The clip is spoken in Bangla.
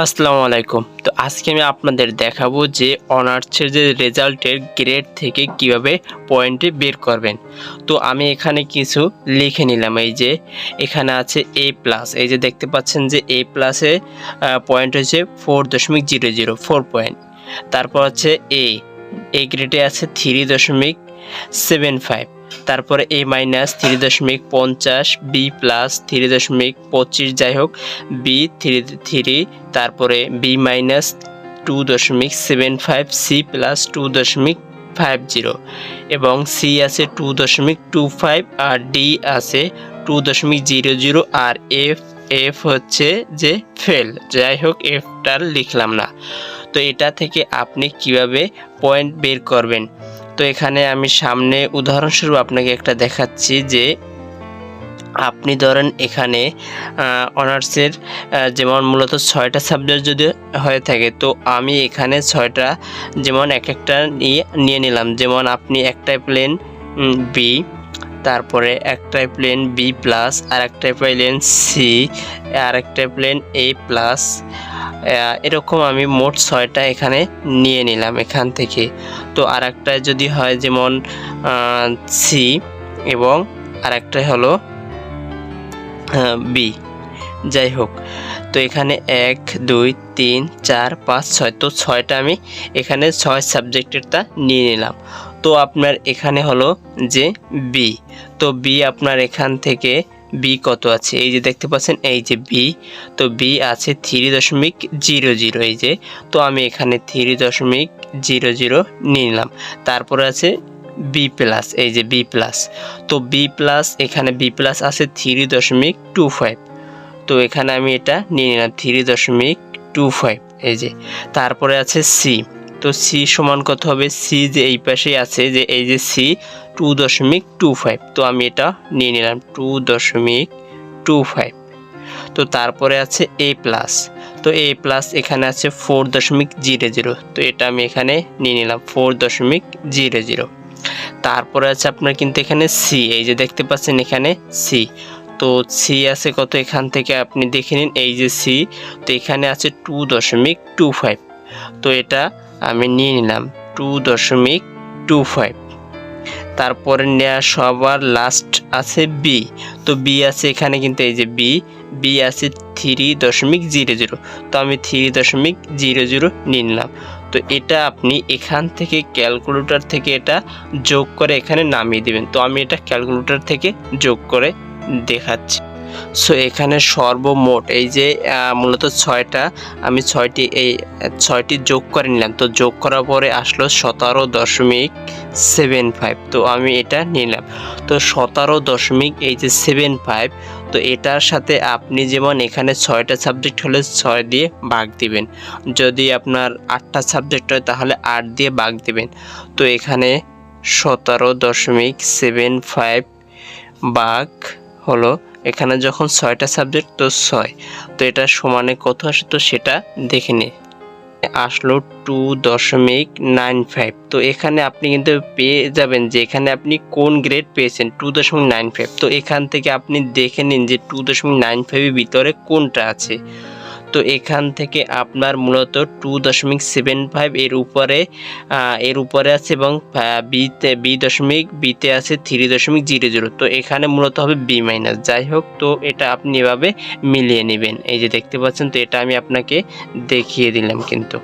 আসসালামু আলাইকুম। তো আজকে আমি আপনাদের দেখাবো যে অনার্সের যে রেজাল্টের গ্রেড থেকে কিভাবে পয়েন্ট বের করবেন। তো আমি এখানে কিছু লিখে নিলাম। এই যে এখানে আছে এ প্লাস, এই যে দেখতে পাচ্ছেন যে এ প্লাসে পয়েন্ট হচ্ছে 4.004 পয়েন্ট। তারপর হচ্ছে এ গ্রেডে আছে 3.75, তারপরে এ মাইনাস 3.50, বি প্লাস 3.25, যাই হোক বি 3, তারপরে বি মাইনাস 2.75, সি প্লাস 2.50 এবং সি আছে 2.25 আর ডি আছে 2.00 আর এফ হচ্ছে যে ফেল, যাই হোক এফটার লিখলাম না। তো এটা থেকে আপনি কিভাবে পয়েন্ট বের করবেন, তো এখানে আমি সামনে উদাহরণস্বরূপ আপনাকে একটা দেখাচ্ছি যে আপনি ধরেন এখানে অনার্সের যেমন মূলত 6টা সাবজেক্ট যদি হয়ে থাকে, তো আমি এখানে 6টা যেমন একটা নিয়ে নিলাম। যেমন আপনি একটাই প্লেন বি, তারপরে একটাই প্লেন বি প্লাস, আর একটাই প্লেন সি, আর একটাই প্লেন এ প্লাস, এরকম আমি মোট 6টা এখানে নিয়ে নিলাম এখান থেকে। তো আর একটা যদি হয় যেমন সি এবং আর একটা হলো বি, যাই হোক। তো এখানে 1 2 3 4 5 6, তো 6টা আমি এখানে 6 সাবজেক্টেরটা নিয়ে নিলাম। তো আপনার এখানে হলো যে বি, তো বি আপনার এখান থেকে বি কত আছে, এই যে দেখতে পাচ্ছেন এই যে বি, তো বি আছে 3.00, এই যে। তো আমি এখানে 3.00 নিয়ে নিলাম। তারপরে আছে বি প্লাস, এই যে বি প্লাস, তো বি প্লাস এখানে বি প্লাস আছে 3.25, তো এখানে আমি এটা নিয়ে নিলাম 3.25, এই যে। তারপরে আছে সি, তো সি সমান কত হবে, সি যে এই পাশেই আছে যে এই যে সি 2.25, তো আমি এটা নিয়ে নিলাম 2.25। তো তারপরে আছে এ প্লাস, তো এ প্লাস এখানে আছে 4.00, তো এটা আমি এখানে নিয়ে নিলাম 4.00। তারপরে আছে আপনার কিন্তু এখানে সি, এই যে দেখতে পাচ্ছেন এখানে সি, তো সি আছে কত, এখান থেকে আপনি দেখে নিন এই যে সি, তো এখানে আছে 2.25, তো এটা আমি নিয়ে নিলাম 2.25। তারপরে নেওয়া সবার লাস্ট আছে বি, তো বি আছে এখানে কিন্তু এই যে বি আছে 3.00, তো আমি 3.00 নিয়ে নিলাম। তো এটা আপনি এখান থেকে ক্যালকুলেটর থেকে এটা যোগ করে এখানে নামিয়ে দিবেন। তো আমি এটা ক্যালকুলেটর থেকে যোগ করে দেখাচ্ছি। সো এখানে সর্বমোট এই যে মূলত 6টা, আমি 6টি যোগ করে নিলাম। তো যোগ করার পরে আসলো 17.75, তো আমি এটা নিলাম। তো 17.75, তো এটার সাথে আপনি যেমন এখানে 6টা সাবজেক্ট হলে 6 দিয়ে ভাগ দিবেন, যদি আপনার 8টা সাবজেক্ট হয় তাহলে 8 দিয়ে ভাগ দিবেন। তো এখানে 17.75 ভাগ হলো এখানে যখন 6টা সাবজেক্ট, তো 6, তো এটা সমানে কত আসে, তো সেটা দেখে নিই। আসলো 2.95, তো এখানে আপনি কিন্তু পেয়ে যাবেন যে এখানে আপনি কোন গ্রেড পেয়েছেন 2.95। তো এখান থেকে আপনি দেখে নিন যে 2.95 এর ভিতরে কোনটা আছে। তো এখান থেকে আপনার মূলত 2.75 এর উপরে আছে এবং বিতে আছে 3.00, তো এখানে মূলত হবে বি মাইনাস, যাই হোক। তো এটা আপনি এভাবে মিলিয়ে নেবেন, এই যে দেখতে পাচ্ছেন। তো এটা আমি আপনাকে দেখিয়ে দিলাম কিন্তু।